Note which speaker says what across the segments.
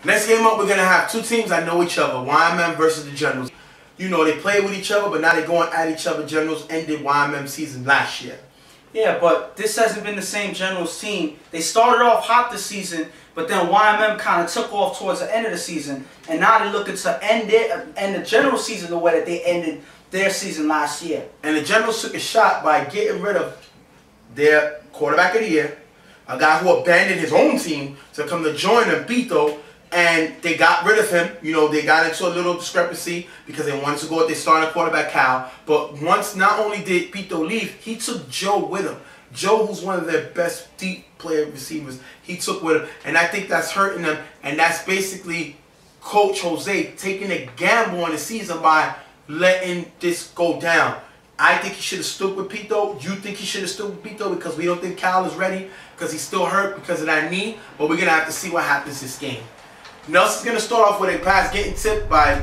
Speaker 1: Next game up, we're going to have two teams that know each other, YMM versus the Generals. You know, they play with each other, but now they're going at each other. Generals ended YMM season last year.
Speaker 2: Yeah, but this hasn't been the same Generals team. They started off hot this season, but then YMM kind of took off towards the end of the season, and now they're looking to end the Generals season the way that they ended their season last year.
Speaker 1: And the Generals took a shot by getting rid of their quarterback of the year, a guy who abandoned his own team to come to join them, Pito, and they got rid of him. You know, they got into a little discrepancy because they wanted to go with their starting quarterback, Cal. But once, not only did Pito leave, he took Joe with him. Joe, who's one of their best deep player receivers, he took with him. And I think that's hurting them. And that's basically Coach Jose taking a gamble on the season by letting this go down. I think he should have stood with Pito. You think he should have stood with Pito because we don't think Cal is ready because he's still hurt because of that knee. But we're going to have to see what happens this game. Nelson's going to start off with a pass getting tipped by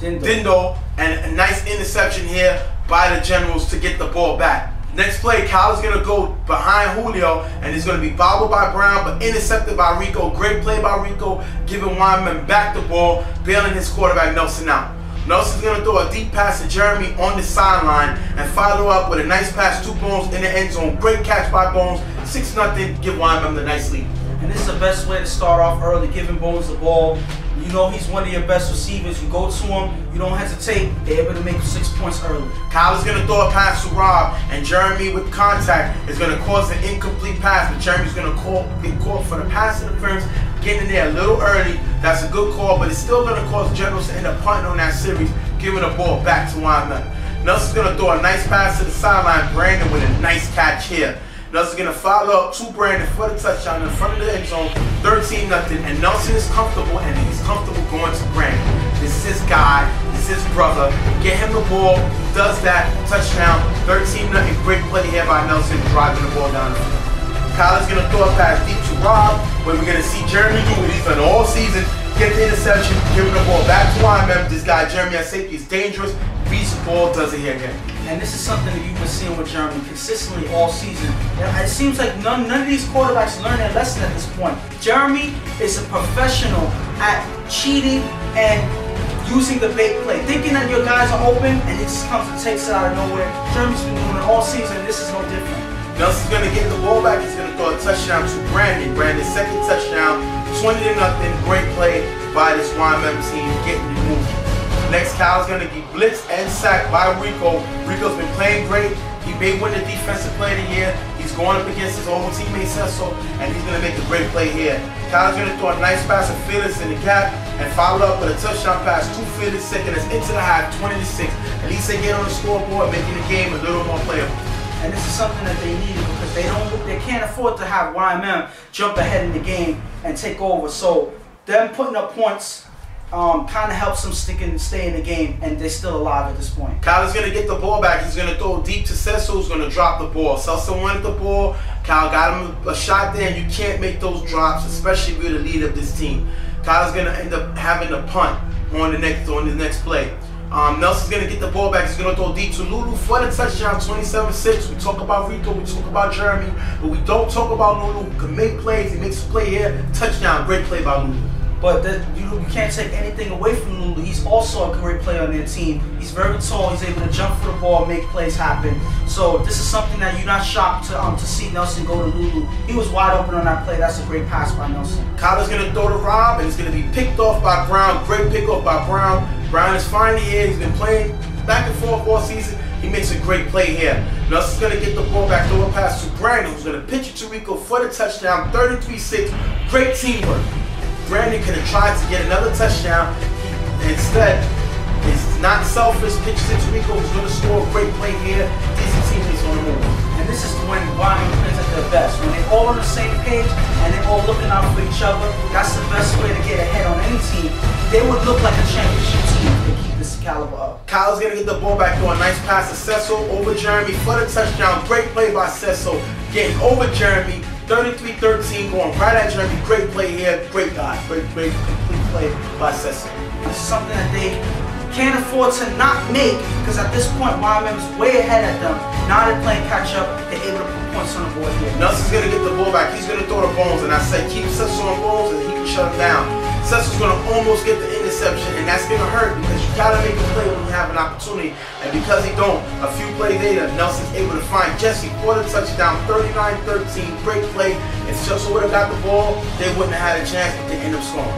Speaker 1: Dindo, and a nice interception here by the Generals to get the ball back. Next play, Cal is going to go behind Julio, and it's going to be bobbled by Brown, but intercepted by Rico. Great play by Rico, giving Wyman back the ball, bailing his quarterback Nelson out. Nelson's going to throw a deep pass to Jeremy on the sideline and follow up with a nice pass to Bones in the end zone. Great catch by Bones. 6-0, give Wyman the nice lead.
Speaker 2: And this is the best way to start off early, giving Bones the ball. You know he's one of your best receivers. You go to him, you don't hesitate. They're able to make 6 points early.
Speaker 1: Kyle is going to throw a pass to Rob, and Jeremy with contact is going to cause an incomplete pass. But Jeremy's going to get caught for the pass interference, getting in there a little early. That's a good call, but it's still going to cause Generals to end up punting on that series, giving the ball back to Wyman. Nelson's going to throw a nice pass to the sideline. Brandon with a nice catch here. Nelson's going to follow up to Brandon for the touchdown in front of the end zone, 13-0, and Nelson is comfortable, and he's comfortable going to Brandon. This is his guy, this is his brother. Get him the ball, he does that, touchdown, 13-0, great play here by Nelson, driving the ball down the field. Kyle is going to throw a pass deep to Rob, where we're going to see Jeremy do what he's done all season, get the interception, giving the ball back to Wyman. This guy, Jeremy, at safety, is dangerous, beats the ball, does it here again.
Speaker 2: And this is something that you've been seeing with Jeremy consistently all season. It seems like none of these quarterbacks learn their lesson at this point. Jeremy is a professional at cheating and using the bait play. Thinking that your guys are open and it just comes and takes it out of nowhere. Jeremy's been doing it all season, and this is no different.
Speaker 1: Nelson's going to get the ball back. He's going to throw a touchdown to Brandon. Brandon's second touchdown, 20-0. Great play by this YMM team, getting it moving. Next, Kyle's going to get blitzed and sacked by Rico. Rico's been playing great. He may win the defensive play of the year. He's going up against his old teammate Cecil, and he's going to make a great play here. Kyle's going to throw a nice pass to Felix in the gap and follow up with a touchdown pass to Felix second. That's into the half, 20-6. At least they get on the scoreboard, making the game a little more playable.
Speaker 2: And this is something that they needed because they can't afford to have YMM jump ahead in the game and take over. So them putting up points kind of helps them stay in the game, and they're still alive at this point.
Speaker 1: Kyle is going to get the ball back. He's going to throw deep to Cecil, who's going to drop the ball. Cecil wanted the ball. Kyle got him a shot there, and you can't make those drops, especially if you're the lead of this team. Kyle's going to end up having a punt on the next play. Nelson's going to get the ball back. He's going to throw deep to Lulu for the touchdown, 27-6. We talk about Rico, we talk about Jeremy, but we don't talk about Lulu, who can make plays. He makes a play here. Touchdown, great play by Lulu.
Speaker 2: But you can't take anything away from Lulu. He's also a great player on their team. He's very tall. He's able to jump for the ball, make plays happen. So this is something that you're not shocked to see Nelson go to Lulu. He was wide open on that play. That's a great pass by Nelson.
Speaker 1: Kyler's going to throw to Rob, and it's going to be picked off by Brown. Great pick off by Brown. Brown is finally here. He's been playing back and forth all season. He makes a great play here. Nelson's going to get the ball back, throw a pass to Brandon, who's going to pitch it to Rico for the touchdown, 33-6. Great teamwork. Brandon could have tried to get another touchdown. Instead, it's not selfish, pitches it to Rico, who's going to score a great play here. Decent teammates on the move.
Speaker 2: And this is when YMM plays at their best. When they're all on the same page and they're all looking out for each other, that's the best way to get ahead on any team. They would look like a championship team if they keep this caliber up.
Speaker 1: Kyle's going to get the ball back, throw a nice pass to Cecil over Jeremy for the touchdown. Great play by Cecil, getting over Jeremy. 33-13, going right at Jeremy. Great play here. Great guy. Great complete play by Cecil.
Speaker 2: This is something that can't afford to not make, because at this point, YMM is way ahead of them. Now they're playing catch up. They're able to put points on the board here.
Speaker 1: Nelson's going to get the ball back. He's going to throw the bones, and I said keep Cecil on bones, and he can shut him down. Cecil's going to almost get the interception, and that's going to hurt because you got to make a play when you have an opportunity. And because he don't, a few plays later, Nelson's able to find Jesse for the touchdown, 39-13, great play. If Cecil would have got the ball, they wouldn't have had a chance, but they end up scoring.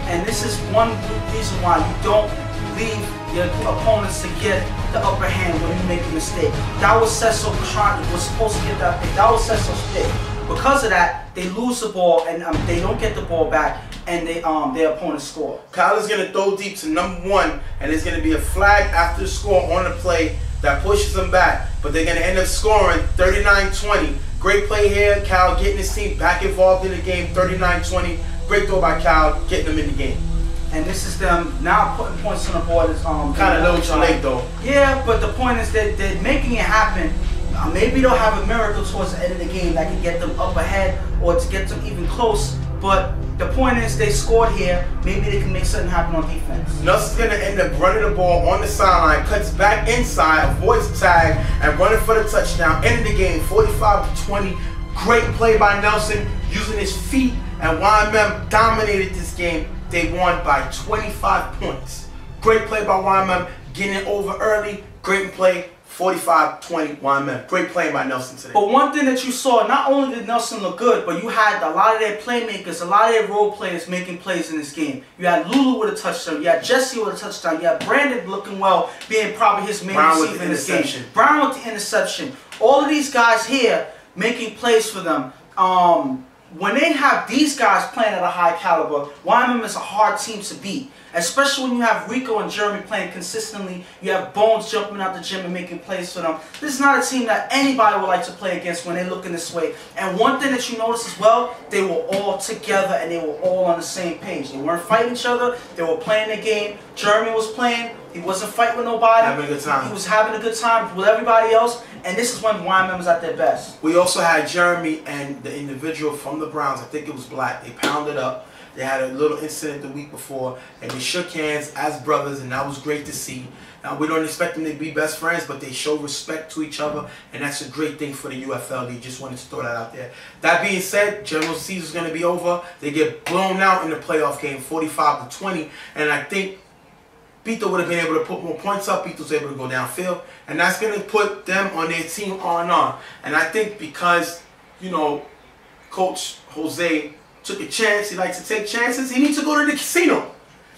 Speaker 2: And this is one reason why you don't leave your opponents to get the upper hand when you make a mistake. That was Cecil was supposed to get that pick. That was Cecil's pick. Because of that, they lose the ball and they don't get the ball back, and their opponents score.
Speaker 1: Kyler's going to throw deep to number 1, and there's going to be a flag after the score on the play that pushes them back. But they're going to end up scoring 39-20. Great play here. Cal getting his team back involved in the game, 39-20. Great throw by Cal, getting them in the game.
Speaker 2: And this is them now putting points on the board.
Speaker 1: Kind of little too late though.
Speaker 2: Yeah, but the point is that they're making it happen. Maybe they'll have a miracle towards the end of the game that can get them up ahead or to get them even close. But the point is they scored here. Maybe they can make something happen on defense.
Speaker 1: Nelson's going to end up running the ball on the sideline, cuts back inside, avoids the tag, and running for the touchdown. Ending the game 45-20. Great play by Nelson using his feet, and YMM dominated this game. They won by 25 points. Great play by YMM, getting it over early. Great play, 45-20 YMM. Great play by Nelson today.
Speaker 2: But one thing that you saw, not only did Nelson look good, but you had a lot of their playmakers, a lot of their role players making plays in this game. You had Lulu with a touchdown. You had Jesse with a touchdown. You had Brandon looking well, being probably his main receiver in this game. Brown with the interception. All of these guys here making plays for them. When they have these guys playing at a high caliber, YMM is a hard team to beat. Especially when you have Rico and Jeremy playing consistently. You have Bones jumping out the gym and making plays for them. This is not a team that anybody would like to play against when they're looking this way. And one thing that you notice as well, they were all together and they were all on the same page. They weren't fighting each other. They were playing the game. Jeremy was playing. He wasn't fighting with nobody.
Speaker 1: Having a good time.
Speaker 2: He was having a good time with everybody else. And this is when YMM was at their best.
Speaker 1: We also had Jeremy and the individual from the Browns. I think it was Black. They pounded up. They had a little incident the week before, and they shook hands as brothers, and that was great to see. Now, we don't expect them to be best friends, but they show respect to each other, and that's a great thing for the UFL. They just wanted to throw that out there. That being said, general season's going to be over. They get blown out in the playoff game, 45-20, and I think Pito would have been able to put more points up. Pito's able to go downfield, and that's going to put them on their team on. And I think because, you know, Coach Jose took a chance, he likes to take chances, he needs to go to the casino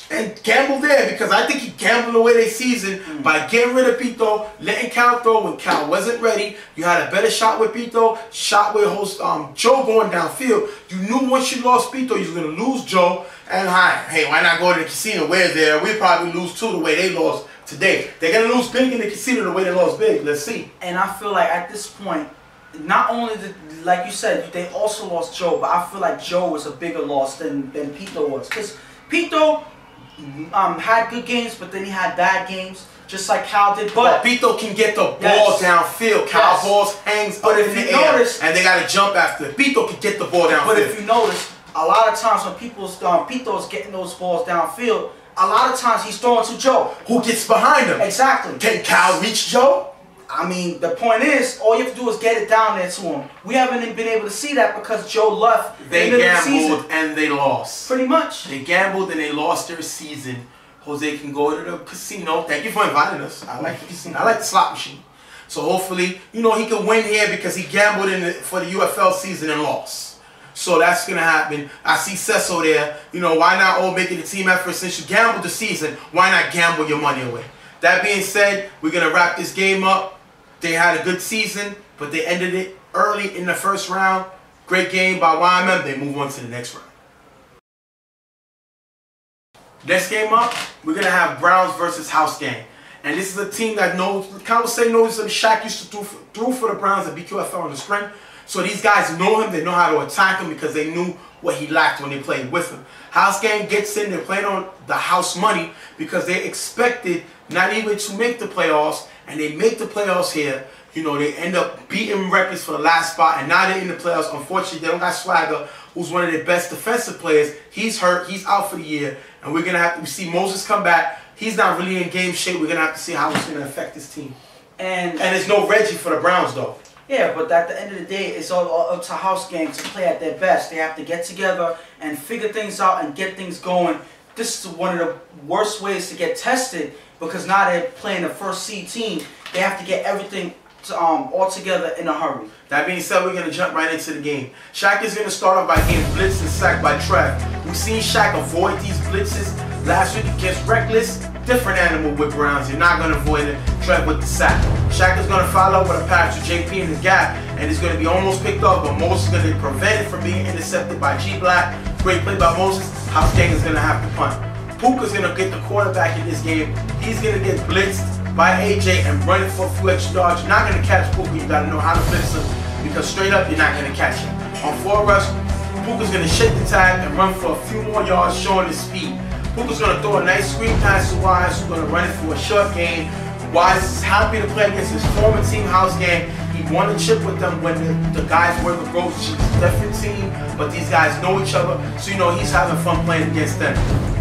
Speaker 1: and gamble there, because I think he gambled away their season by getting rid of Pito, letting Cal throw when Cal wasn't ready. You had a better shot with Pito, shot with Joe going downfield. You knew once you lost Pito, you were going to lose Joe. And hey, why not go to the casino? We're there. We'll probably lose too the way they lost today. They're going to lose big in the casino the way they lost big. Let's see.
Speaker 2: And I feel like at this point, not only did, like you said, they also lost Joe, but I feel like Joe was a bigger loss than Pito was. Because Pito had good games, but then he had bad games, just like Cal did. But
Speaker 1: Pito can get the ball downfield. Cal balls hangs up in the air, and they got to jump after it. Pito can get the ball downfield.
Speaker 2: But if you notice, a lot of times when Pito's getting those balls downfield, a lot of times he's throwing to Joe,
Speaker 1: who gets behind him.
Speaker 2: Exactly.
Speaker 1: Can Cal reach Joe?
Speaker 2: I mean, the point is, all you have to do is get it down there to him. We haven't been able to see that because Joe left.
Speaker 1: They gambled and they lost.
Speaker 2: Pretty much.
Speaker 1: They gambled and they lost their season. Jose can go to the casino. Thank you for inviting us. I like the casino. I like the slot machine. So hopefully, you know, he can win here because he gambled for the UFL season and lost. So that's going to happen. I see Cecil there. You know, why not all making the team effort since you gambled the season? Why not gamble your money away? That being said, we're going to wrap this game up. They had a good season, but they ended it early in the first round. Great game by YMM. They move on to the next round. Next game up, we're going to have Browns versus House Gang. And this is a team that knows, kind of say knows that Shaq used to throw for the Browns at BQFL in the spring. So these guys know him. They know how to attack him because they knew what he lacked when they played with him. House Gang gets in. They're playing on the house money because they expected not even to make the playoffs. And they make the playoffs here. You know, they end up beating Reckless for the last spot. And now they're in the playoffs. Unfortunately, they don't got Swagger, who's one of their best defensive players. He's hurt. He's out for the year. And we're going to have to see Moses come back. he's not really in game shape. We're gonna have to see how it's gonna affect his team.
Speaker 2: And
Speaker 1: there's no Reggie for the Browns though.
Speaker 2: Yeah, but at the end of the day, it's all up to house gang to play at their best. They have to get together and figure things out and get things going. This is one of the worst ways to get tested because now they're playing the first seed team. They have to get everything all together in a hurry.
Speaker 1: That being said, we're going to jump right into the game. Shaq is going to start off by getting blitzed and sacked by Trev. We've seen Shaq avoid these blitzes last week against Reckless. Different animal with Browns. You're not going to avoid it. Trev with the sack. Shaq is going to follow up with a pass to JP in the gap, and it's going to be almost picked up, but Moses is going to prevent it from being intercepted by G Black. Great play by Moses. House Gang is going to have to punt. Puka's going to get the quarterback in this game. He's going to get blitzed by AJ and running for a few extra yards. You're not going to catch Puka. You got to know how to blitz him because straight up, you're not going to catch him. On 4 rush, Puka's going to shake the tag and run for a few more yards, showing his speed. Puka's going to throw a nice screen pass to Wise, who's going to run it for a short gain. Wise is happy to play against his former team, House Gang. He won a chip with them when the guys were the Ghost. It's a different team, but these guys know each other, so you know he's having fun playing against them.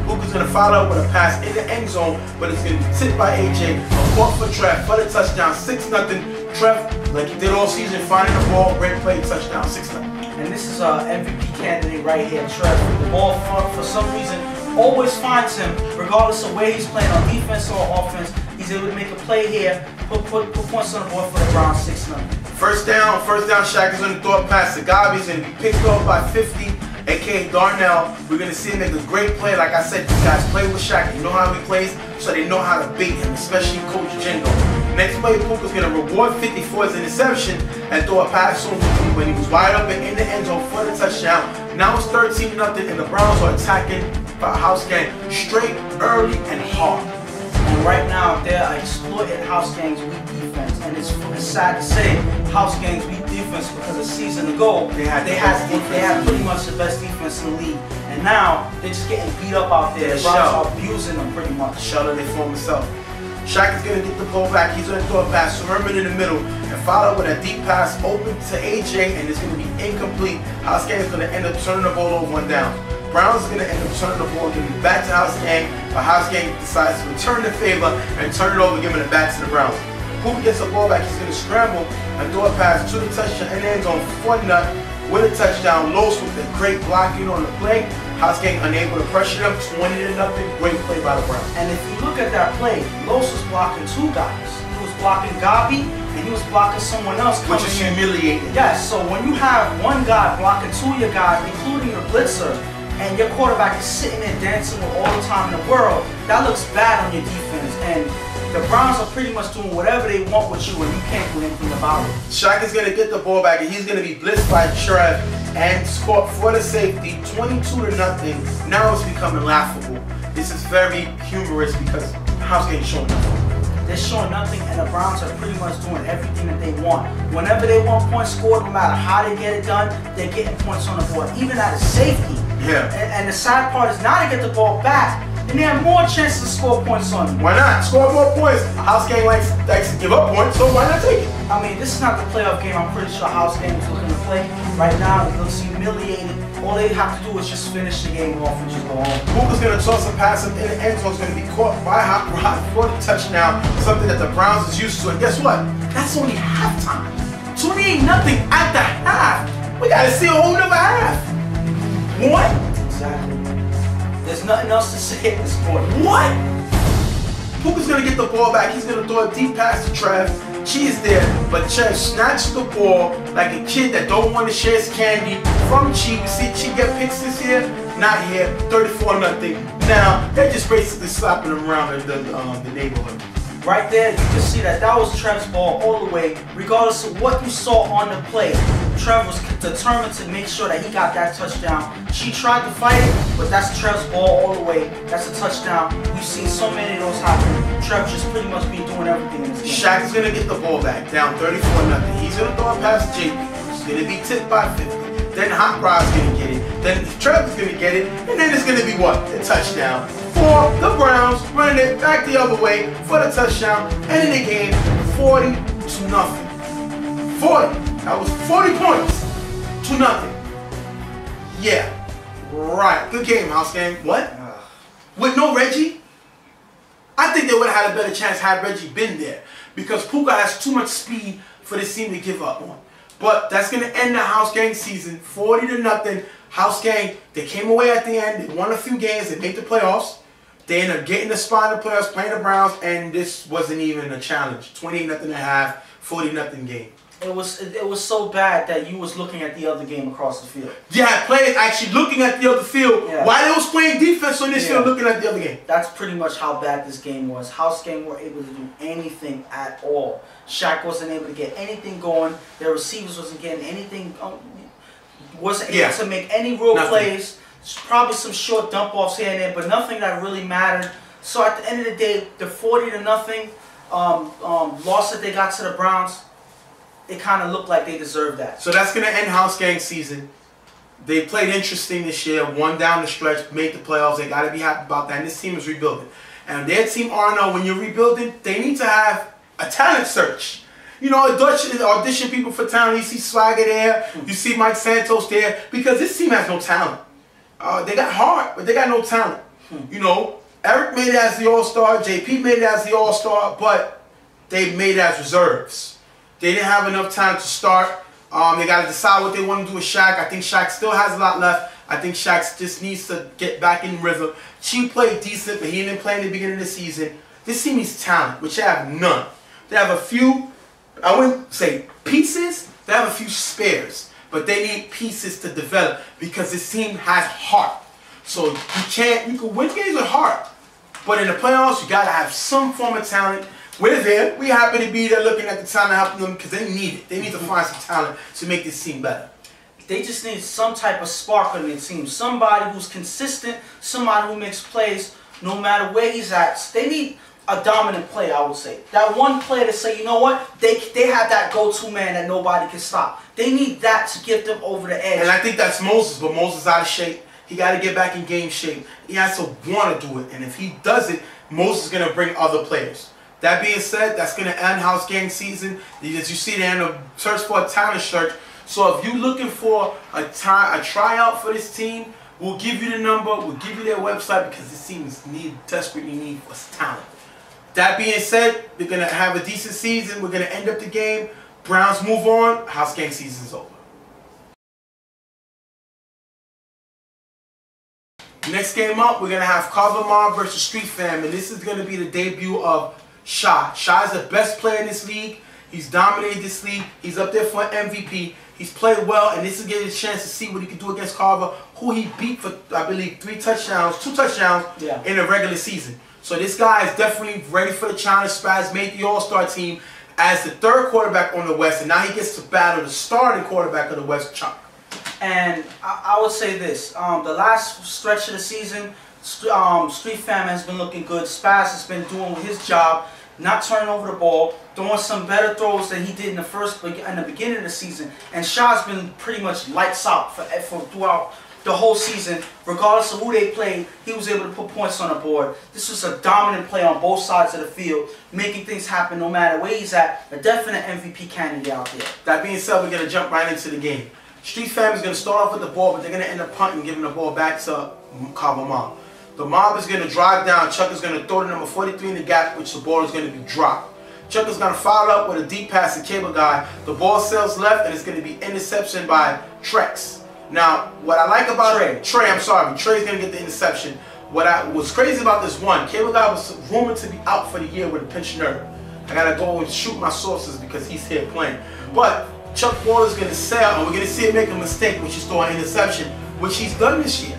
Speaker 1: Puka's going to follow up with a pass in the end zone, but it's going to be tipped by AJ. A caught for Trev for the touchdown, 6-0. Trev, like he did all season, finding the ball, great play, touchdown, 6-0.
Speaker 2: And this is an MVP candidate right here, Trev. The ball for some reason always finds him, regardless of where he's playing on defense or offense. He's able to make a play here, put points on the board for the Browns, 6-0.
Speaker 1: First down, Shaq is going to throw a pass to Gabi. He's going to be picked up by 50, a.k.a. Darnell. We're going to see him make a great play. Like I said, you guys play with Shaq. You know how he plays, so they know how to bait him, especially Coach Jingo. Next play, Puka's going to reward 50 for his interception and throw a pass to him when he was wide open in the end zone for the touchdown. Now it's 13-0, and the Browns are attacking House Gang straight, early, and hard.
Speaker 2: And right now, they're exploiting House Gang's weak defense. And it's sad to say, House Gang's weak defense, because a season ago, they had pretty much the best defense in the league. And now, they're just getting beat up out there. The Browns are abusing them pretty much.
Speaker 1: Shuttle they form himself. Shaq is going to get the ball back. He's going to throw a pass to Herman in the middle and follow with a deep pass open to AJ, and it's going to be incomplete. House Gang is going to end up turning the ball over 1 down. Browns is going to end up turning the ball, giving it back to House Gang, but House Gang decides to return the favor and turn it over, giving it back to the Browns. Puka gets the ball back. He's going to scramble and throw a pass to the touchdown and end zone for Nut with a touchdown. Los with the great blocking on the play. House Gang unable to pressure them, 20-0. Great play by the Browns.
Speaker 2: And if you look at that play, Los was blocking 2 guys. He was blocking Gabi and he was blocking someone else.
Speaker 1: Which is humiliating.
Speaker 2: Yes, so when you have one guy blocking 2 of your guys, including your blitzer, and your quarterback is sitting there dancing with all the time in the world, that looks bad on your defense. And the Browns are pretty much doing whatever they want with you, and you can't do anything about it.
Speaker 1: Shaq is going to get the ball back, and he's going to be blitzed by Trev and score for the safety, 22-0. Now it's becoming laughable. This is very humorous because House Gang showing nothing.
Speaker 2: They're showing nothing, and the Browns are pretty much doing everything that they want. Whenever they want points scored, no matter how they get it done, they're getting points on the board, even at a safety.
Speaker 1: Yeah.
Speaker 2: And the sad part is now they get the ball back, and they have more chances to score points on you.
Speaker 1: Why not? Score more points. House Gang likes to give up points, so why not take it?
Speaker 2: I mean, this is not the playoff game I'm pretty sure House Gang is looking to play. Right now, it looks humiliated. All they have to do is just finish the game off and just go home.
Speaker 1: Puka's going to toss a pass in the end zone. It's going to be caught by Hot Rod for the touchdown, something that the Browns is used to. And guess what? That's only halftime. 28-0 at the half. We got to see a whole nother half. What?
Speaker 2: Exactly. There's nothing else to say at this point.
Speaker 1: What? Puka's going to get the ball back. He's going to throw a deep pass to Trev. Chi is there, but Trev snatched the ball like a kid that don't want to share his candy from Chi. You see Chi get picks this year? Not here. 34-0. Now, they're just basically slapping him around the neighborhood.
Speaker 2: Right there, you can see that was Trev's ball all the way, regardless of what you saw on the play. Trev was determined to make sure that he got that touchdown. She tried to fight it, but that's Trev's ball all the way. That's a touchdown. We've seen so many of those happen. Trev just pretty much been doing everything in this game.
Speaker 1: Shaq is going to get the ball back, down 34-0. He's going to throw it past JP. He's going to be tipped by 50. Then Hot Rod's going to get it. Then Trev is going to get it. And then it's going to be what? A touchdown for the Browns, running it back the other way for the touchdown. Ending the game 40-0. 40. That was 40 points to nothing. Yeah. Right. Good game, House Gang. What? With no Reggie? I think they would have had a better chance had Reggie been there, because Puka has too much speed for this team to give up on. But that's going to end the House Gang season 40-0. House Gang, they came away at the end. They won a few games. They made the playoffs. They ended up getting the spot in the playoffs, playing the Browns, and this wasn't even a challenge. 28-0 half, 40-0 game.
Speaker 2: It was so bad that you was looking at the other game across the field.
Speaker 1: Yeah, players actually looking at the other field while they was playing defense on this field, looking at the other game.
Speaker 2: That's pretty much how bad this game was. House Gang weren't able to do anything at all. Shaq wasn't able to get anything going. Their receivers wasn't getting anything. Wasn't able to make any real plays. Probably some short dump offs here and there, but nothing that really mattered. So at the end of the day, the 40-0 loss that they got to the Browns, it kind of looked like they deserved that.
Speaker 1: So that's going to end House Gang season. They played interesting this year, won down the stretch, made the playoffs. They got to be happy about that. And this team is rebuilding. And their team, RNO, when you're rebuilding, they need to have a talent search. You know, audition people for talent. You see Swagger there. You see Mike Santos there. Because this team has no talent. They got heart, but they got no talent. You know, Eric made it as the All-Star. JP made it as the All-Star. But they made it as reserves. They didn't have enough time to start. They got to decide what they want to do with Shaq. I think Shaq still has a lot left. I think Shaq just needs to get back in rhythm. She played decent, but he didn't play in the beginning of the season. This team needs talent, which they have none. They have a few, I wouldn't say pieces, they have a few spares. But they need pieces to develop because this team has heart. So you can win games with heart. But in the playoffs, you got to have some form of talent. We're there. We happen to be there looking at the talent helping them because they need it. They need to find some talent to make this team better.
Speaker 2: They just need some type of spark on their team. Somebody who's consistent, somebody who makes plays no matter where he's at. They need a dominant player, I would say. That one player to say, you know what, they have that go-to man that nobody can stop. They need that to get them over the edge.
Speaker 1: And I think that's Moses, but Moses is out of shape. He got to get back in game shape. He has to want to do it. And if he does it, Moses is going to bring other players. That being said, that's going to end House Gang season. As you see, they're in a search for a talent search. So if you're looking for a tryout for this team, we'll give you the number. We'll give you their website because this team is desperately need for talent. That being said, they're going to have a decent season. We're going to end up the game. Browns move on. House Gang season is over. Next game up, we're going to have Carver Mob versus Street Fam. And this is going to be the debut of Shy. Shy is the best player in this league. He's dominated this league. He's up there for MVP. He's played well, and this is getting a chance to see what he can do against Carver, who he beat for, I believe, 2 touchdowns in the regular season. So this guy is definitely ready for the challenge. Spaz made the All-Star team as the 3rd quarterback on the West, and now he gets to battle the starting quarterback of the West, Chuck.
Speaker 2: And I would say this, the last stretch of the season, Street Fam has been looking good. Spaz has been doing his job, not turning over the ball, throwing some better throws than he did in the beginning of the season. And Shaw's been pretty much lights out for throughout the whole season. Regardless of who they played, he was able to put points on the board. This was a dominant play on both sides of the field, making things happen no matter where he's at. A definite MVP candidate out there.
Speaker 1: That being said, we're going to jump right into the game. Street Fam is going to start off with the ball, but they're going to end up punting, giving the ball back to Carver Mob. The Mob is going to drive down. Chuck is going to throw the number 43 in the gap, which the ball is going to be dropped. Chuck is going to follow up with a deep pass to Cable Guy. The ball sails left, and it's going to be interception by Trex. Now, what I like about Trey's going to get the interception. What was crazy about this one, Cable Guy was rumored to be out for the year with a pinched nerve. I got to go and shoot my sources because he's here playing. But Chuck Ball is going to sail, and we're going to see him make a mistake, which is throw an interception, which he's done this year.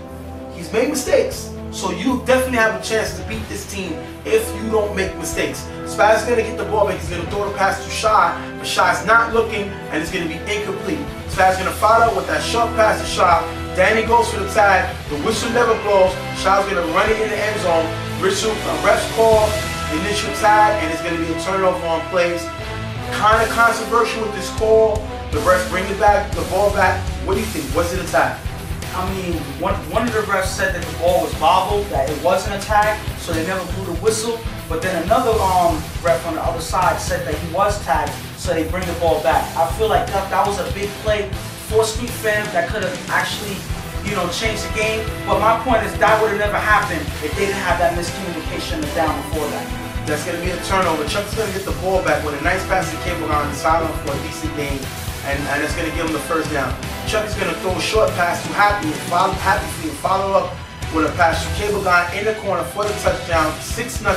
Speaker 1: He's made mistakes. So you definitely have a chance to beat this team if you don't make mistakes. Spaz is going to get the ball back. He's going to throw the pass to Shy, but Shy's not looking, and it's going to be incomplete. Spaz is going to follow with that short pass to Shy. Danny goes for the tag. The whistle never blows. Shy's going to run it in the end zone. Refs call initial tag, and it's going to be a turnover on plays. Kind of controversial with this call. The refs bring the ball back. What do you think? Was it a tag?
Speaker 2: I mean, one of the refs said that the ball was bobbled, that it wasn't a tag, so they never blew the whistle. But then another ref on the other side said that he was tagged, so they bring the ball back. I feel like that was a big play for Street Fam that could have actually, changed the game. But my point is that would have never happened if they didn't have that miscommunication down before that.
Speaker 1: That's going to be a turnover. Chuck is going to get the ball back with a nice pass to Cable on the sideline for a decent game, and it's going to give him the first down. Chuck is going to throw a short pass to Happy and follow up with a pass to Cable Guy in the corner for the touchdown. 6-0.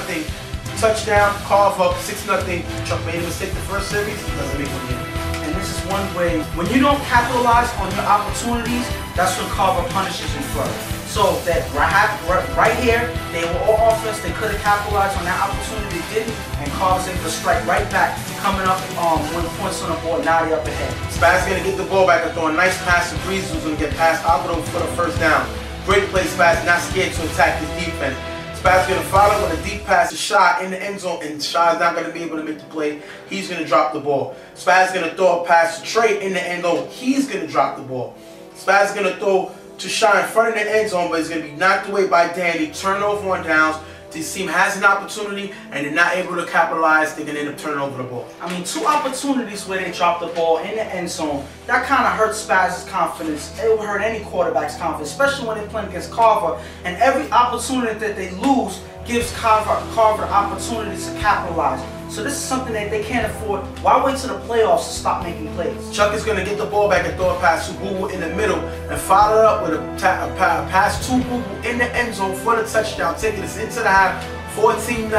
Speaker 1: Touchdown, Carver, 6-0. Chuck made a mistake the first series, doesn't make one yet.
Speaker 2: And this is one way, when you don't capitalize on your opportunities, that's when Carver punishes you for it. So that right here, they were all offense, they could have capitalized on that opportunity, they didn't, and Carver's able to strike right back, coming up with points on the board, now they're up ahead.
Speaker 1: Spaz going to get the ball back and throw a nice pass to Breeze, who's going to get past Alvaro for the first down. Great play, Spaz, not scared to attack his defense. Spaz going to follow with a deep pass to Shaw in the end zone, and Shaw's not going to be able to make the play. He's going to drop the ball. Spaz going to throw a pass to Trey in the end zone. He's going to drop the ball. Spaz going to throw to Shaw in front of the end zone, but he's going to be knocked away by Danny. Turnover on downs. This team has an opportunity, and they're not able to capitalize. They're going to end up turning over the ball.
Speaker 2: I mean, 2 opportunities where they dropped the ball in the end zone. That kind of hurts Spaz's confidence. It will hurt any quarterback's confidence, especially when they're playing against Carver. And every opportunity that they lose gives Carver opportunities to capitalize. So this is something that they can't afford. Why wait till the playoffs to stop making plays?
Speaker 1: Chuck is going to get the ball back and throw a pass to Boo Boo in the middle and follow it up with a pass to Boo Boo in the end zone for the touchdown, taking us into the half, 14-0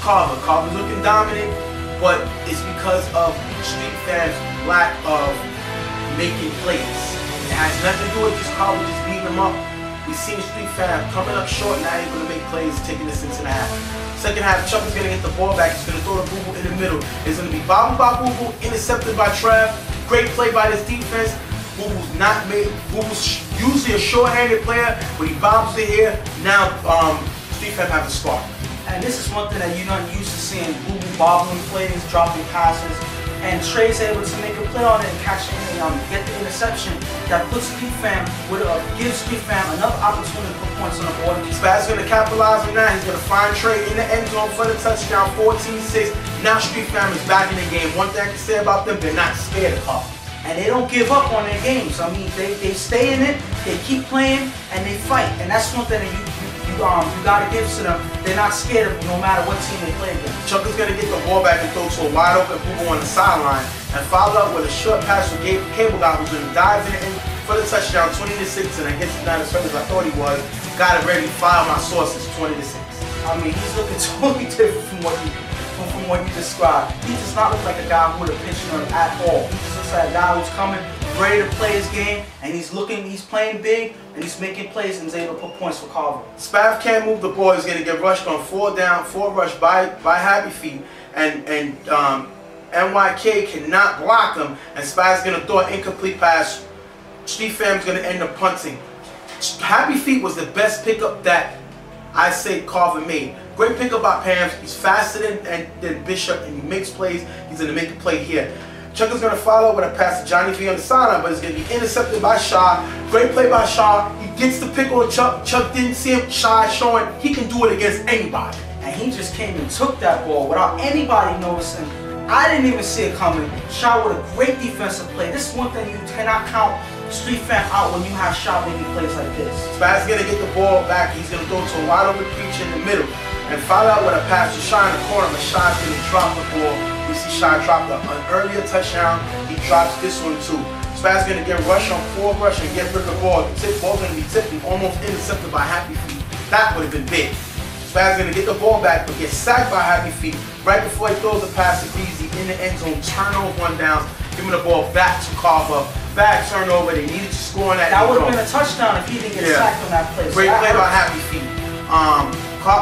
Speaker 1: Carver. Carver looking dominant, but it's because of Street fans' lack of making plays. It has nothing to do with just Carver just beating them up. We've seen Street fans coming up short, not able to make plays, taking us into the half. Second half, Chuck is going to get the ball back. He's going to throw the Boo Boo in the middle. It's going to be bobbled by Boo Boo, intercepted by Trav. Great play by this defense. Boo Boo's not made. Boo Boo's usually a short-handed player, but he bobbles it here. Now, Street fans have a spark.
Speaker 2: And this is one thing that you're not used to seeing: Boo Boo bobbling plays, dropping passes. And Trey's able to make a play on it and catch it and get the interception that puts Street Fam gives Street Fam another opportunity to put points on the board.
Speaker 1: Spaz is going to capitalize on that. He's going to find Trey in the end zone for the touchdown, 14-6. Now Street Fam is back in the game. One thing I can say about them, they're not scared of Carver.
Speaker 2: And they don't give up on their games. I mean, they stay in it, they keep playing, and they fight. And that's one thing that you gotta give to them. They're not scared of no matter what team they play against.
Speaker 1: Chuck is gonna get the ball back and throw to a wide open Boo Boo on the sideline, and follow up with a short pass from Cable Guy, who's gonna dive in for the touchdown, 20-6. And I guess he's not as hurt as I thought he was. Got it ready. File my sources, 20-6.
Speaker 2: I mean, he's looking totally different from what you described. He does not look like a guy who would have pitched him at all. He just looks like a guy who's coming, ready to play his game, and he's playing big, and he's making plays, and he's able to put points for Carver.
Speaker 1: Spav can't move the ball. He's going to get rushed on 4 rush by Happy Feet, and NYK cannot block him, and Spav's going to throw an incomplete pass. Street Fam's going to end up punting. Happy Feet was the best pickup that I say Carver made. Great pickup by Pams. He's faster than Bishop, and he makes plays. He's going to make a play here. Chuck is going to follow with a pass to Johnny V on the sideline, but it's going to be intercepted by Shaw. Great play by Shaw. He gets the pick on Chuck. Chuck didn't see him. Shaw is showing he can do it against anybody.
Speaker 2: And he just came and took that ball without anybody noticing. I didn't even see it coming. Shaw with a great defensive play. This is one thing you cannot count Street Fam out when you have Shaw making plays like this.
Speaker 1: Spaz is going to get the ball back. He's going to throw to a wide open creature in the middle and follow out with a pass to Shaw in the corner, but Shaw's going to drop the ball. We see Shaw drop an earlier touchdown. He drops this one too. Spaz is going to get rushed on 4 rush and get rid of the ball. The ball's going to be tipped and almost intercepted by Happy Feet. That would have been big. Spaz is going to get the ball back, but gets sacked by Happy Feet right before he throws the pass to Breezy in the end zone. Turnover, 1 down. Giving the ball back to Carver. Bad turnover. They needed to score on that.
Speaker 2: That would have been a touchdown if he didn't get sacked on that play.
Speaker 1: Great play by Happy Feet.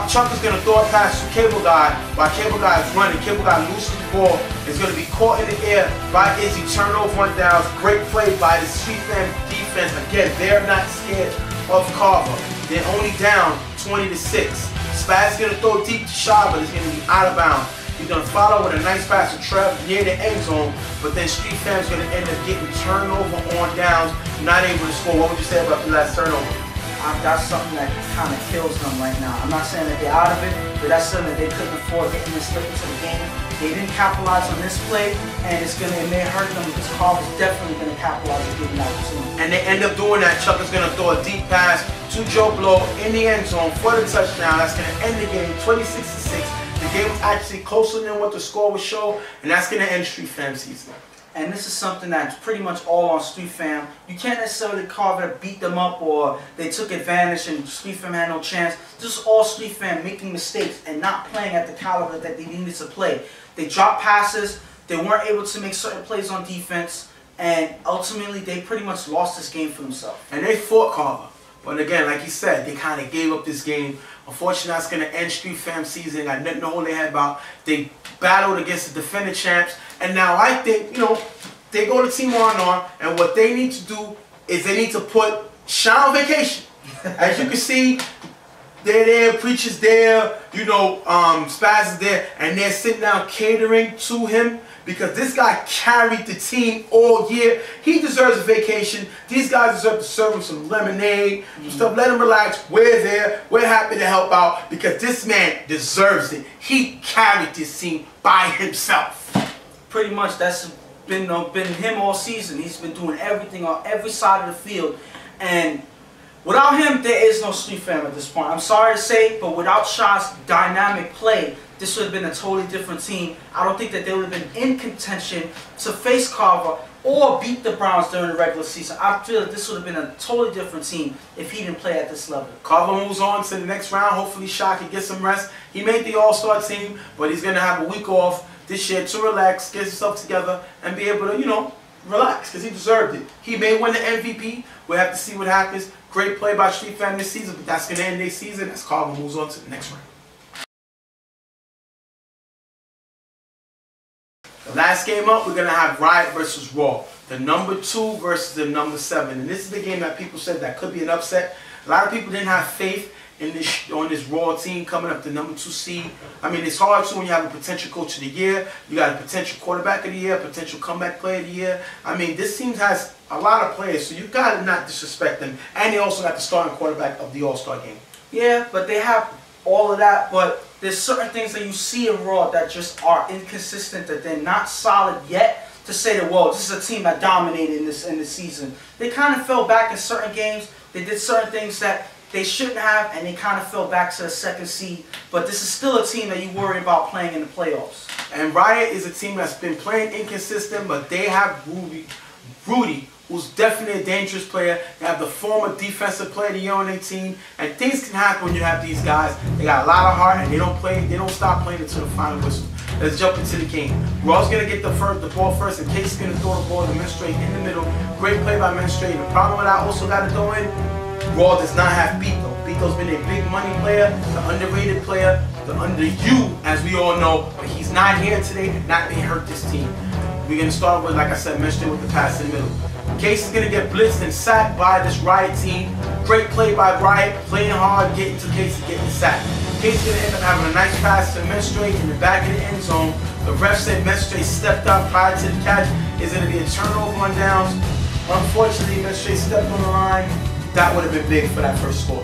Speaker 1: Chuck is going to throw a pass to Cable Guy while Cable Guy is running. Cable Guy loses the ball. It's going to be caught in the air by Izzy. Turnover, 1 down. Great play by the Street Fam defense. Again, they're not scared of Carver. They're only down 20-6. Spaz is going to throw deep to Shaw, but it's going to be out of bounds. He's going to follow with a nice pass to Trev near the end zone, but then Street Fam's going to end up getting turnover on downs, not able to score. What would you say about the last turnover?
Speaker 2: that's something that kind of kills them right now. I'm not saying that they're out of it, but that's something that they couldn't afford getting this late into the game. They didn't capitalize on this play, and it may hurt them because Carver's definitely going to capitalize on getting out soon.
Speaker 1: And they end up doing that. Chuck is going to throw a deep pass to Joe Blow in the end zone for the touchdown. That's going to end the game 26-6. The game was actually closer than what the score would show, and that's going to end Street Fam season.
Speaker 2: And this is something that's pretty much all on Street Fam. You can't necessarily Carver beat them up or they took advantage and Street Fam had no chance. This is all Street Fam making mistakes and not playing at the caliber that they needed to play. They dropped passes, they weren't able to make certain plays on defense, and ultimately they pretty much lost this game for themselves.
Speaker 1: And they fought Carver. But again, like you said, they kind of gave up this game. Unfortunately, that's going to end Street Fam season. Got nothing to hold their head about. They battled against the defending champs. And now I think, they go to Team R&R. And what they need to do is they need to put Sean on vacation. As you can see, they're there, Preacher's there, Spaz is there. And they're sitting down catering to him. Because this guy carried the team all year. He deserves a vacation. These guys deserve to serve him some lemonade, some stuff. Let him relax. We're there. We're happy to help out because this man deserves it. He carried this team by himself.
Speaker 2: Pretty much that's been him all season. He's been doing everything on every side of the field. And without him, there is no Street Fam at this point. I'm sorry to say, but without Shaw's dynamic play, this would have been a totally different team. I don't think that they would have been in contention to face Carver or beat the Browns during the regular season. I feel that this would have been a totally different team if he didn't play at this level.
Speaker 1: Carver moves on to the next round. Hopefully Shaw can get some rest. He made the All-Star team, but he's going to have a week off this year to relax, get himself together, and be able to, relax because he deserved it. He may win the MVP. We'll have to see what happens. Great play by Street Fam this season, but that's going to end their season as Carver moves on to the next round. The last game up, we're going to have Riot versus Raw. The number 2 versus the number 7. And this is the game that people said that could be an upset. A lot of people didn't have faith in on this Raw team coming up the number 2 seed. I mean, it's hard to when you have a potential coach of the year. You got a potential quarterback of the year, potential comeback player of the year. I mean, this team has a lot of players, so you got to not disrespect them. And they also got the starting quarterback of the All-Star game.
Speaker 2: Yeah, but they have all of that, but there's certain things that you see in Raw that just are inconsistent, that they're not solid yet to say that, well, this is a team that dominated in this season. They kind of fell back in certain games. They did certain things that they shouldn't have, and they kind of fell back to the 2nd seed. But this is still a team that you worry about playing in the playoffs.
Speaker 1: And Riot is a team that's been playing inconsistent, but they have Rudy, who's definitely a dangerous player. They have the former defensive player of the year on their team, and things can happen when you have these guys. They got a lot of heart, and they don't stop playing until the final whistle. Let's jump into the game. Raw's gonna get the ball first, and Casey's gonna throw the ball to Menstrate in the middle. Great play by Menstrate. The problem with I also got to throw in, Raw does not have Beto. Beto's been a big money player, the underrated player, the under you, as we all know, but he's not here today and not going to hurt this team. We're going to start with, like I said, Menstrate with the pass in the middle. Case is going to get blitzed and sacked by this Riot team. Great play by Riot, playing hard, getting to Casey, getting sacked. Casey's going to end up having a nice pass to Menstrate in the back of the end zone. The ref said Menstrate stepped up prior to the catch. Is going to be a turnover on downs. Unfortunately, Menstrate stepped on the line. That would have been big for that first score.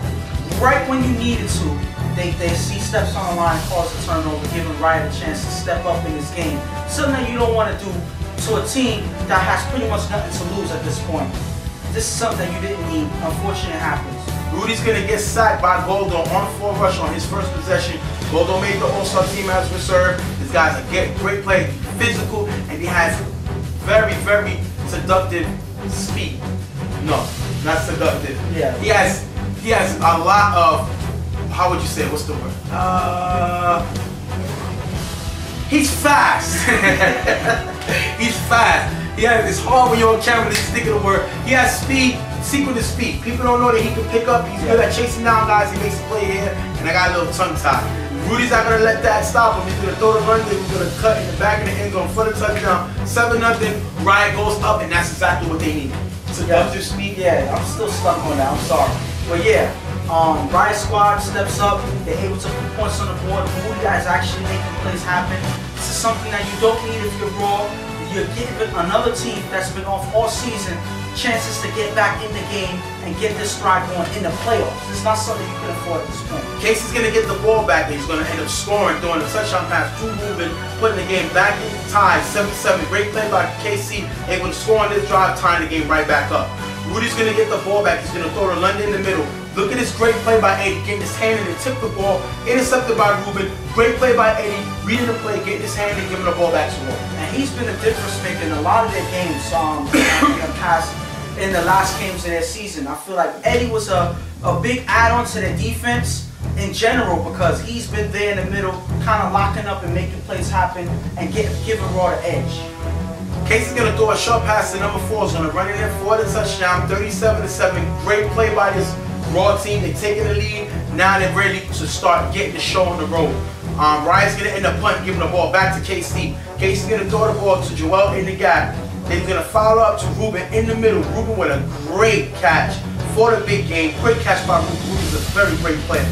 Speaker 2: Right when you needed to, they see steps on the line, cause a turnover, giving Riot a chance to step up in this game. Something that you don't want to do to a team that has pretty much nothing to lose at this point. This is something that you didn't need. Unfortunately, it happens.
Speaker 1: Rudy's going to get sacked by Goldo on 4 rush on his first possession. Goldo made the All-Star team as reserve. This guy's a great play, physical, and he has very, very seductive speed. No, not seductive.
Speaker 2: Yeah.
Speaker 1: He has a lot of, how would you say, what's the word? He's fast. He's fast. It's hard when you're on camera to think of the word. He has speed, secret of speed. People don't know that he can pick up. He's good at chasing down guys. He makes a play here, and I got a little tongue tie. Rudy's not going to let that stop him. He's going to throw the run, he's going to cut in the back of the end zone for the touchdown. 7-0. Riot goes up, and that's exactly what they need. Seductive speed.
Speaker 2: Yeah, I'm still stuck on that. I'm sorry. But yeah, Riot squad steps up. They're able to put points on the board. Rudy guys actually making plays happen. This is something that you don't need if you're Raw. You're giving another team that's been off all season chances to get back in the game and get this stride going in the playoffs. It's not something you can afford at this point.
Speaker 1: Casey's going to get the ball back and he's going to end up scoring, throwing a touchdown pass to Ruben, putting the game back in tie, 7-7. Great play by Casey, able to score on this drive, tying the game right back up. Rudy's going to get the ball back. He's going to throw to London in the middle. Look at this great play by Eddie, getting his hand in and tip the ball, intercepted by Ruben. Great play by Eddie, reading the play, getting his hand and giving the ball back to Ruben.
Speaker 2: And he's been a difference maker in a lot of their games in the last games of their season. I feel like Eddie was a big add-on to their defense in general because he's been there in the middle, kind of locking up and making plays happen and giving Raw the edge.
Speaker 1: Casey's going to throw a short pass to number 4. He's going to run in there for the touchdown, 37-7. Great play by this Raw team. They're taking the lead. Now they're ready to start getting the show on the road. Riot's going to end up punting, giving the ball back to KC. Casey's going to throw the ball to Joel in the gap. Then he's going to follow up to Ruben in the middle. Ruben with a great catch for the big game. Great catch by Ruben. Ruben's a very great player.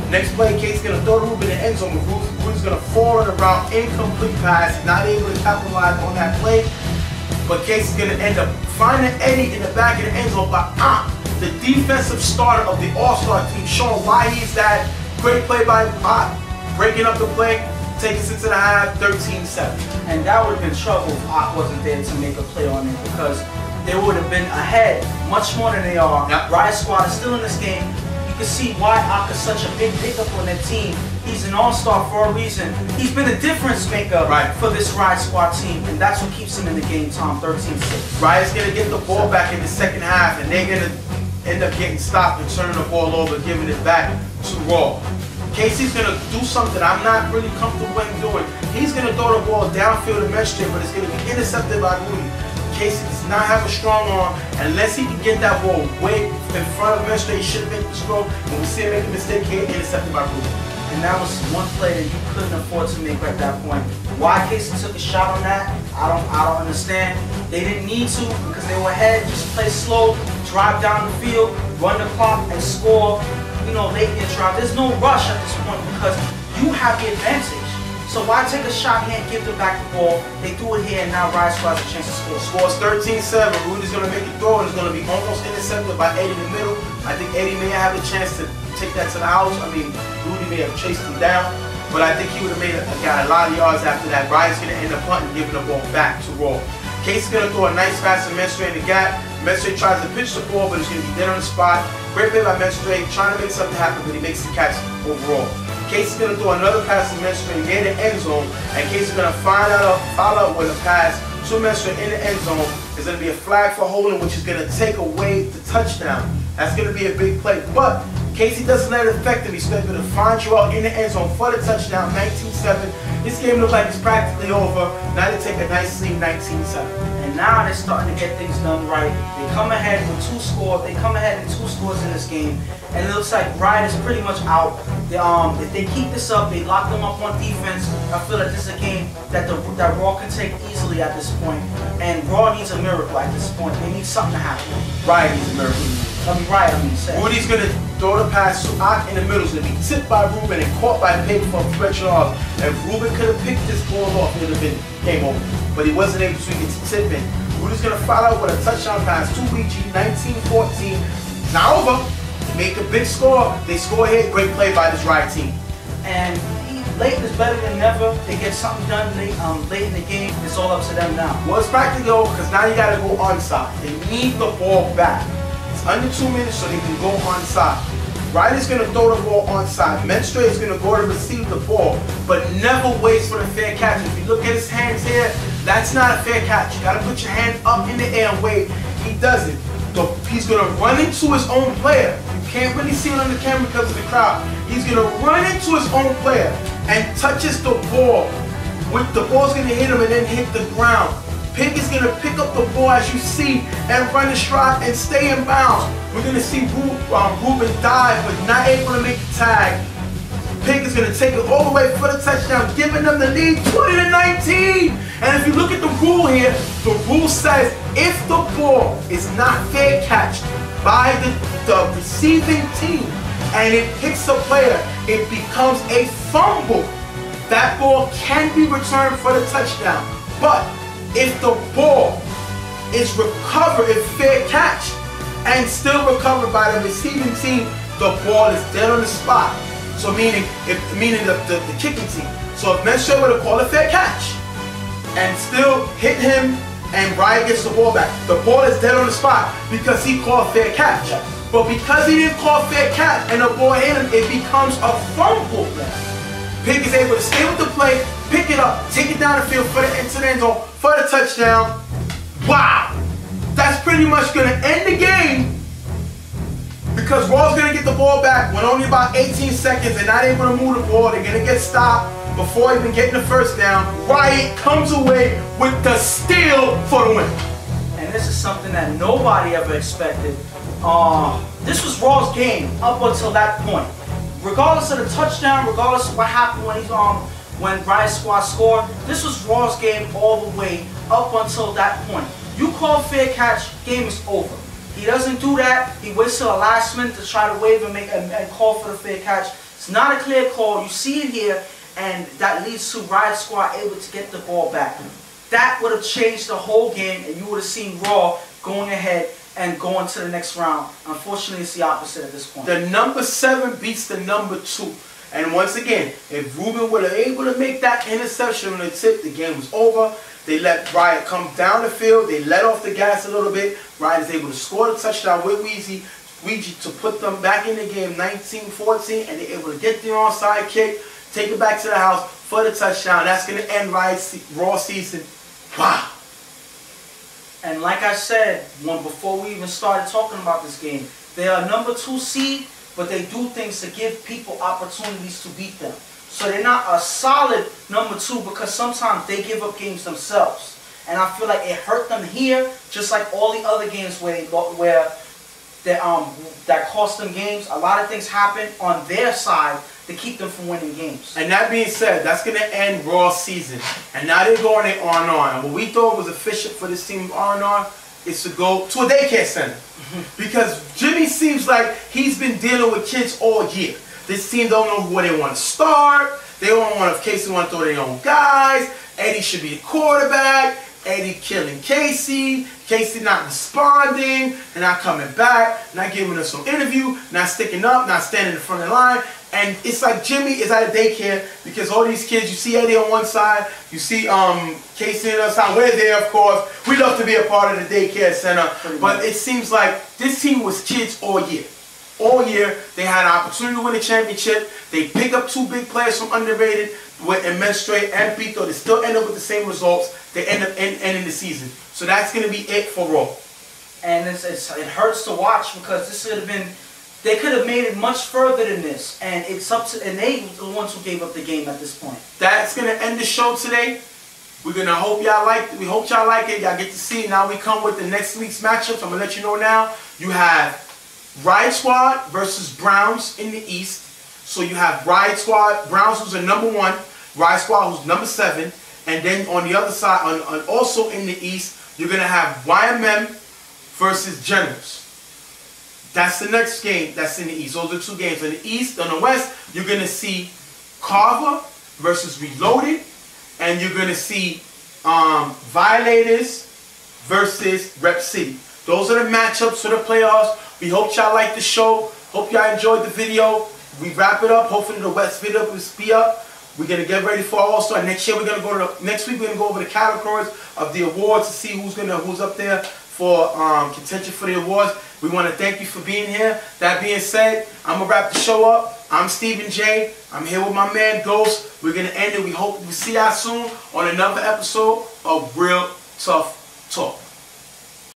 Speaker 1: Next play, Casey's going to throw to Ruben in the end zone. Ruben's going to fall on the route, incomplete pass. Not able to capitalize on that play. But Casey's going to end up finding Eddie in the back of the end zone. But the defensive starter of the All-Star team, showing why he's that. Great play by breaking up the play, taking us into the half, 13-7.
Speaker 2: And that would have been trouble if wasn't there to make a play on it because they would have been ahead much more than they are.
Speaker 1: Yep.
Speaker 2: Riot Squad is still in this game. You can see why is such a big pickup on their team. He's an all-star for a reason. He's been a difference maker for this Riot Squad team, and that's what keeps him in the game, Tom, 13-6.
Speaker 1: Riot's going to get the ball back in the second half, and they're going to end up getting stopped and turning the ball over, giving it back to Raw. Casey's going to do something I'm not really comfortable with him doing. He's going to throw the ball downfield to Mestre, but it's going to be intercepted by Rudy. Casey does not have a strong arm. Unless he can get that ball way in front of Mestre, he should make this throw. When we see him make a mistake here, intercepted by Rudy.
Speaker 2: And that was one play that you couldn't afford to make at that point. Why Casey took a shot on that, I don't understand. They didn't need to because they were ahead. Just play slow, drive down the field, run the clock, and score. You know, late in your drive. There's no rush at this point because you have the advantage. So why take a shot here and give them back the ball? They do it here and now Riot Squad has a chance to score.
Speaker 1: Scores 13-7. Rudy's going to make a throw and it's going to be almost intercepted by Eddie in the middle. I think Eddie may have a chance to take that to the house. I mean, Rudy may have chased him down, but I think he would have got a lot of yards after that. Riot's going to end up punting, giving the ball back to Raw. Casey's going to throw a nice pass to Mestre in the gap. Mestre tries to pitch the ball, but it's going to be dead on the spot. Great play by Mestre, trying to make something happen, but he makes the catch overall. Casey's going to throw another pass to Mestre near the end zone, and Casey's going to follow up with a pass to Mestre in the end zone. There's going to be a flag for holding, which is going to take away the touchdown. That's going to be a big play, but Casey doesn't let it affect him. He's going to find you out in the end zone for the touchdown, 19-7. This game looks like it's practically over. Now they take a nice lead, 19-7.
Speaker 2: And now they're starting to get things done right. They come ahead with 2 scores. They come ahead in 2 scores in this game. And it looks like Riot is pretty much out. If they keep this up, they lock them up on defense. I feel like this is a game that Raw can take easily at this point. And Raw needs a miracle at this point. They need something to happen.
Speaker 1: Riot needs a miracle. Rudy's going to throw the pass to Ak in the middle. It's going to be tipped by Ruben and caught by Pig for a French yards. If Ruben could have picked this ball off, it would have been game over. But he wasn't able to get to tipping. Rudy's going to follow up with a touchdown pass to BG, 19-14. Now over. Make a big score. They score here. Great play by this Riot team.
Speaker 2: And late is better than never. They get something done late in the game. It's all up to them now.
Speaker 1: Well, it's practically over because now you got to go onside. They need the ball back. It's under 2 minutes so they can go onside. Riot is going to throw the ball onside. Mestre is going to go to receive the ball, but never waits for the fair catch. If you look at his hands here, that's not a fair catch. You got to put your hand up in the air and wait. He doesn't. He's going to run into his own player. You can't really see it on the camera because of the crowd. He's going to run into his own player and touches the ball. The ball's going to hit him and then hit the ground. Pig is going to pick up the ball as you see and run the stride and stay in bounds. We're going to see Ruben dive but not able to make the tag. Pig is going to take it all the way for the touchdown, giving them the lead 20-19. And if you look at the rule here, the rule says if the ball is not fair catched by the receiving team and it hits the player, it becomes a fumble. That ball can be returned for the touchdown. But if the ball is recovered, is fair catch, and still recovered by the receiving team, the ball is dead on the spot. So meaning the kicking team. So if Menstrue would have called a fair catch and still hit him and Riot gets the ball back, the ball is dead on the spot because he called fair catch.
Speaker 2: Yes.
Speaker 1: But because he didn't call fair catch and the ball hit him, it becomes a fumble. Pick is able to stay with the play, pick it up, take it down the field for the end zone, for the touchdown. Wow! That's pretty much going to end the game because Raw's going to get the ball back when only about 18 seconds. They're not able to move the ball. They're going to get stopped before even getting the first down. Riot comes away with the steal for the win.
Speaker 2: And this is something that nobody ever expected. This was Raw's game up until that point. Regardless of the touchdown, regardless of what happened when Riot Squad scored, this was Raw's game all the way up until that point. You call fair catch, game is over. He doesn't do that. He waits till the last minute to try to wave and call for the fair catch. It's not a clear call. You see it here, and that leads to Riot Squad able to get the ball back. That would have changed the whole game, and you would have seen Raw going ahead and going to the next round. Unfortunately, it's the opposite at this point.
Speaker 1: The number 7 beats the number 2. And once again, if Ruben were able to make that interception on the tip, the game was over. They let Riot come down the field. They let off the gas a little bit. Riot is able to score the touchdown with Ouija to put them back in the game 19-14, and they're able to get the onside kick, take it back to the house for the touchdown. That's going to end Riot's Raw season. Wow.
Speaker 2: And like I said, before we even started talking about this game, they are number 2 seed, but they do things to give people opportunities to beat them. So they're not a solid number 2 because sometimes they give up games themselves. And I feel like it hurt them here, just like all the other games that cost them games. A lot of things happen on their side to keep them from winning games.
Speaker 1: And that being said, that's going to end Raw season. And now they're going in R&R. And what we thought was efficient for this team R&R is to go to a daycare center. Because Jimmy seems like he's been dealing with kids all year. This team don't know where they want to start. They don't want to, Casey want to throw their own guys. Eddie should be the quarterback. Eddie killing Casey. Casey not responding and not coming back, not giving us some interview, not sticking up, not standing in front of the line. And it's like Jimmy is at a daycare because all these kids, you see Eddie on one side, you see Casey on the other side. We're there, of course. We love to be a part of the daycare center. But it seems like this team was kids all year. All year, they had an opportunity to win a championship. They pick up 2 big players from underrated with Menstrue and Pito. They still end up with the same results. They end up ending the season. So that's going to be it for Raw.
Speaker 2: And it hurts to watch because this could have been, they could have made it much further than this. And it's up to, and they were the ones who gave up the game at this point.
Speaker 1: That's going to end the show today. We're going to hope y'all like it. We hope y'all like it. Y'all get to see it. Now we come with the next week's matchups. I'm going to let you know now. You have Riot Squad versus Browns in the East. So you have Riot Squad, Browns who's the number 1, Riot Squad who's number 7, and then on the other side, also in the East, you're going to have YMM versus Generals. That's the next game that's in the East. Those are 2 games. In the East, on the West, you're going to see Carver versus Reloaded, and you're going to see Violators versus Rep City. Those are the matchups for the playoffs. We hope y'all liked the show. Hope y'all enjoyed the video. We wrap it up. Hopefully the West video will be up. We're gonna get ready for All-Star. Next year we're gonna go to next week. We're gonna go over the categories of the awards to see who's up there for contention for the awards. We want to thank you for being here. That being said, I'm gonna wrap the show up. I'm Stephen J. I'm here with my man Ghost. We're gonna end it. We hope we see y'all soon on another episode of Real Tough Talk.